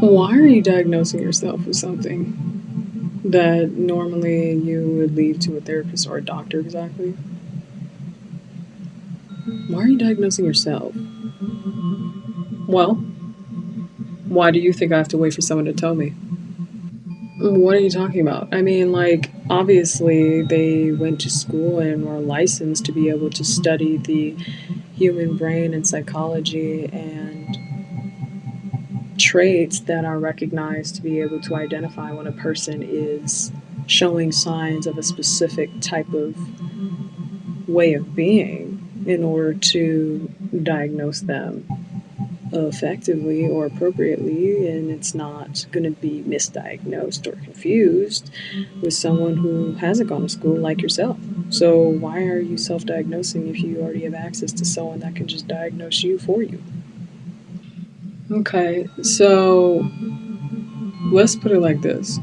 Why are you diagnosing yourself with something that normally you would leave to a therapist or a doctor exactly? Why are you diagnosing yourself? Well, why do you think I have to wait for someone to tell me? What are you talking about? I mean, like, obviously they went to school and were licensed to be able to study the human brain and psychology and traits that are recognized to be able to identify when a person is showing signs of a specific type of way of being in order to diagnose them effectively or appropriately, and it's not going to be misdiagnosed or confused with someone who hasn't gone to school like yourself. So why are you self-diagnosing if you already have access to someone that can just diagnose you for you? Okay, so let's put it like this.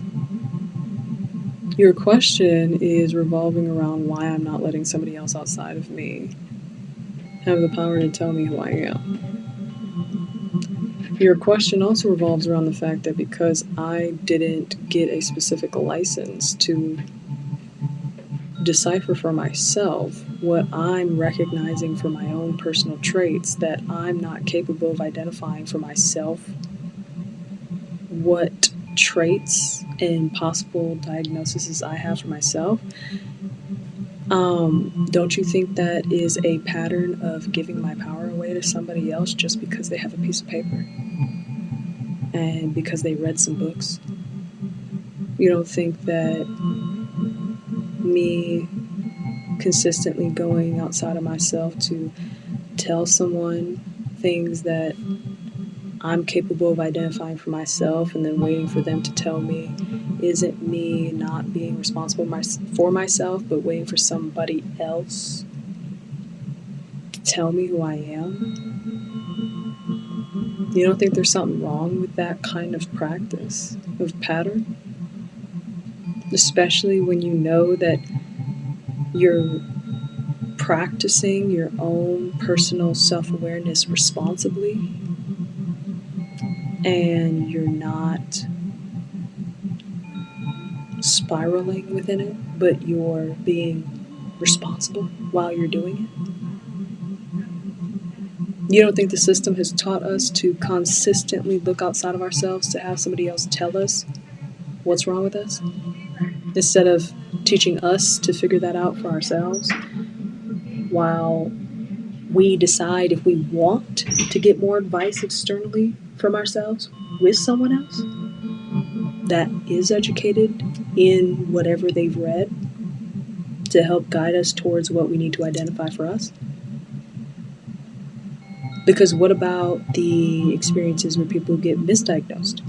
Your question is revolving around why I'm not letting somebody else outside of me have the power to tell me who I am. Your question also revolves around the fact that because I didn't get a specific license to decipher for myself what I'm recognizing for my own personal traits, that I'm not capable of identifying for myself what traits and possible diagnoses I have for myself. Don't you think that is a pattern of giving my power away to somebody else just because they have a piece of paper and because they read some books? You don't think that me consistently going outside of myself to tell someone things that I'm capable of identifying for myself and then waiting for them to tell me isn't me not being responsible for myself, but waiting for somebody else to tell me who I am? You don't think there's something wrong with that kind of practice, of pattern? Especially when you know that you're practicing your own personal self-awareness responsibly and you're not spiraling within it, but you're being responsible while you're doing it. You don't think the system has taught us to consistently look outside of ourselves to have somebody else tell us what's wrong with us, instead of teaching us to figure that out for ourselves while we decide if we want to get more advice externally from ourselves with someone else that is educated in whatever they've read to help guide us towards what we need to identify for us? Because what about the experiences where people get misdiagnosed?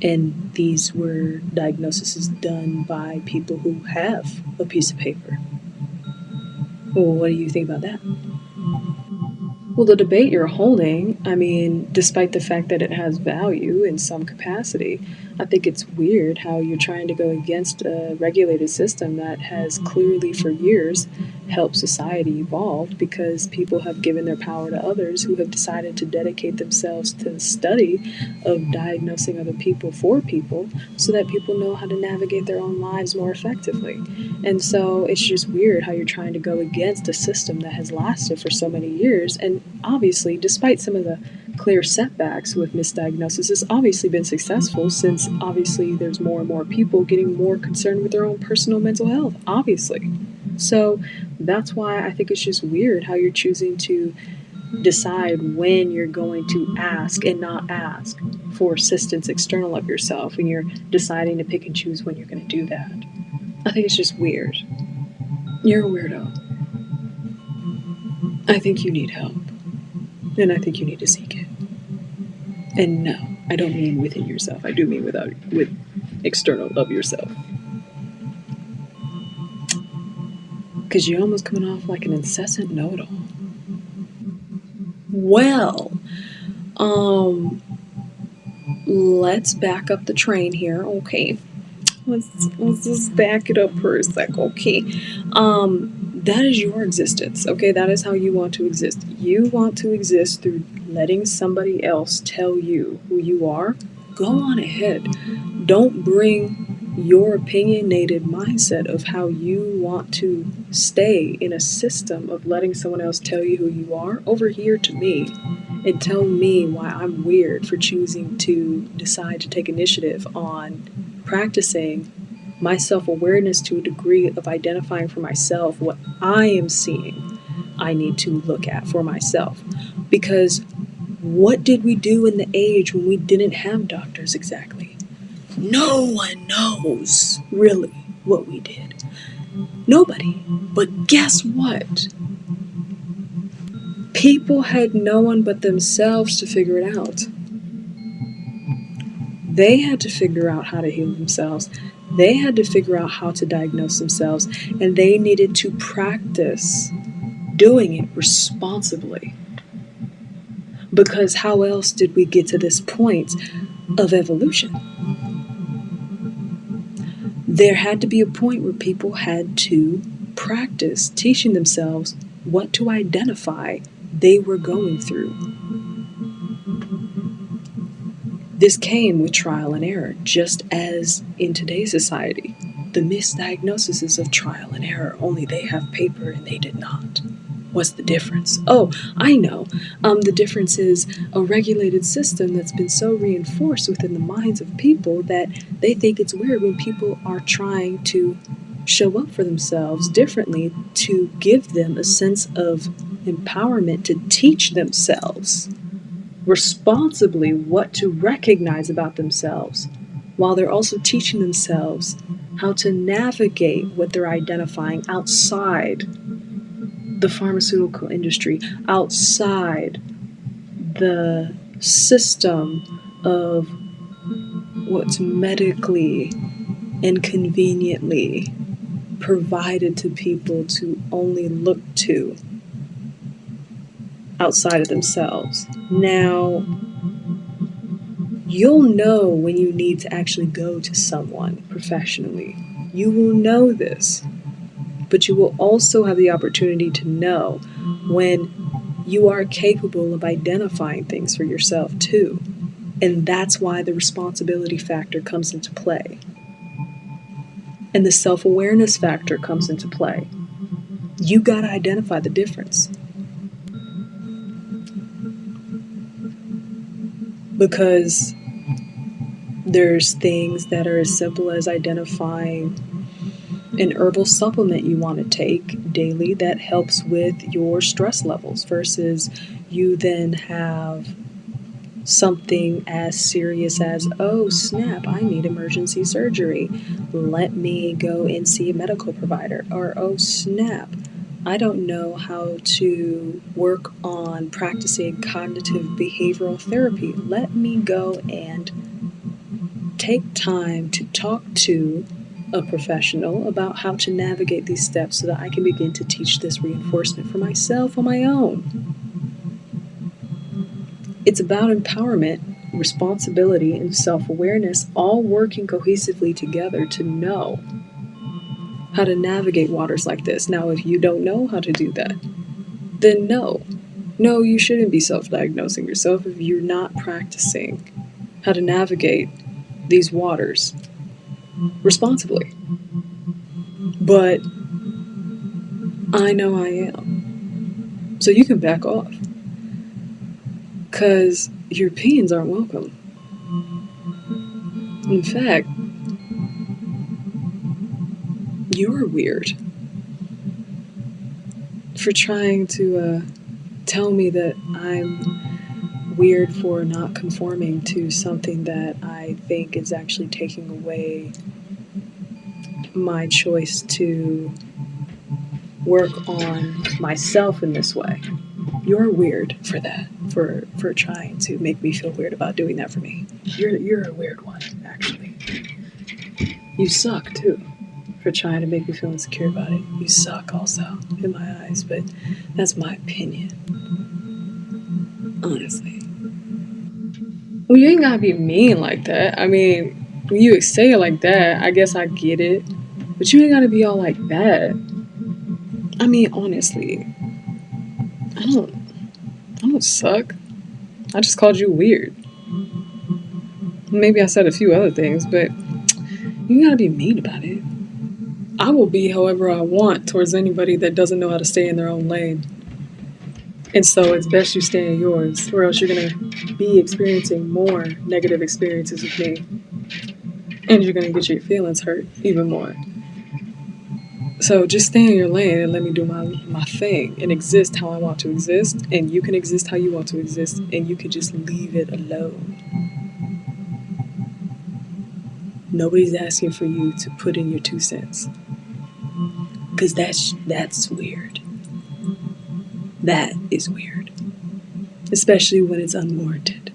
And these were diagnoses done by people who have a piece of paper. Well, what do you think about that? Well, the debate you're holding, I mean, despite the fact that it has value in some capacity, I think it's weird how you're trying to go against a regulated system that has clearly for years helped society evolve because people have given their power to others who have decided to dedicate themselves to the study of diagnosing other people for people so that people know how to navigate their own lives more effectively. And so it's just weird how you're trying to go against a system that has lasted for so many years. And obviously, despite some of the clear setbacks with misdiagnosis, has obviously been successful since obviously there's more and more people getting more concerned with their own personal mental health, obviously. So that's why I think it's just weird how you're choosing to decide when you're going to ask and not ask for assistance external of yourself, and you're deciding to pick and choose when you're going to do that. I think it's just weird. You're a weirdo. I think you need help. And I think you need to seek it. And no, I don't mean within yourself. I do mean with external of yourself. Because you're almost coming off like an incessant know-it-all. Well, let's back up the train here, okay? Let's just back it up for a sec, okay? That is your existence, okay? That is how you want to exist. You want to exist through letting somebody else tell you who you are go on ahead. Don't bring your opinionated mindset of how you want to stay in a system of letting someone else tell you who you are over here to me and tell me why I'm weird for choosing to decide to take initiative on practicing my self-awareness to a degree of identifying for myself what I am seeing I need to look at for myself. Because what did we do in the age when we didn't have doctors exactly? No one knows really what we did. Nobody. But guess what? People had no one but themselves to figure it out. They had to figure out how to heal themselves. They had to figure out how to diagnose themselves. And they needed to practice doing it responsibly. Because how else did we get to this point of evolution? There had to be a point where people had to practice teaching themselves what to identify they were going through. This came with trial and error, just as in today's society. The misdiagnosis is of trial and error, only they have paper and they did not. What's the difference? Oh, I know. The difference is a regulated system that's been so reinforced within the minds of people that they think it's weird when people are trying to show up for themselves differently to give them a sense of empowerment to teach themselves responsibly what to recognize about themselves, while they're also teaching themselves how to navigate what they're identifying outside the pharmaceutical industry, outside the system of what's medically and conveniently provided to people to only look to outside of themselves. Now, you'll know when you need to actually go to someone professionally. You will know this, but you will also have the opportunity to know when you are capable of identifying things for yourself too. And that's why the responsibility factor comes into play. And the self-awareness factor comes into play. You gotta identify the difference. Because there's things that are as simple as identifying an herbal supplement you want to take daily that helps with your stress levels versus you then have something as serious as, oh snap, I need emergency surgery. Let me go and see a medical provider. Or, oh snap, I don't know how to work on practicing cognitive behavioral therapy. Let me go and take time to talk to a professional about how to navigate these steps so that I can begin to teach this reinforcement for myself on my own. It's about empowerment, responsibility, and self-awareness all working cohesively together to know how to navigate waters like this. Now, if you don't know how to do that, then no. No, you shouldn't be self-diagnosing yourself if you're not practicing how to navigate these waters responsibly. But I know I am. So you can back off. Because your opinions aren't welcome. In fact, you're weird for trying to tell me that I'm weird for not conforming to something that I think is actually taking away my choice to work on myself in this way. You're weird for that, for trying to make me feel weird about doing that for me. You're a weird one, actually. You suck too for trying to make me feel insecure about it. You suck also in my eyes, but that's my opinion. Honestly. Well, you ain't gotta be mean like that. I mean, when you say it like that, I guess I get it. But you ain't gotta be all like that. I mean, honestly, I don't suck. I just called you weird. Maybe I said a few other things, but you gotta be mean about it. I will be however I want towards anybody that doesn't know how to stay in their own lane. And so it's best you stay in yours, or else you're gonna be experiencing more negative experiences with me. And you're gonna get your feelings hurt even more. So just stay in your lane and let me do my thing and exist how I want to exist. And you can exist how you want to exist, and you can just leave it alone. Nobody's asking for you to put in your 2 cents. Because that's weird. That is weird. Especially when it's unwarranted.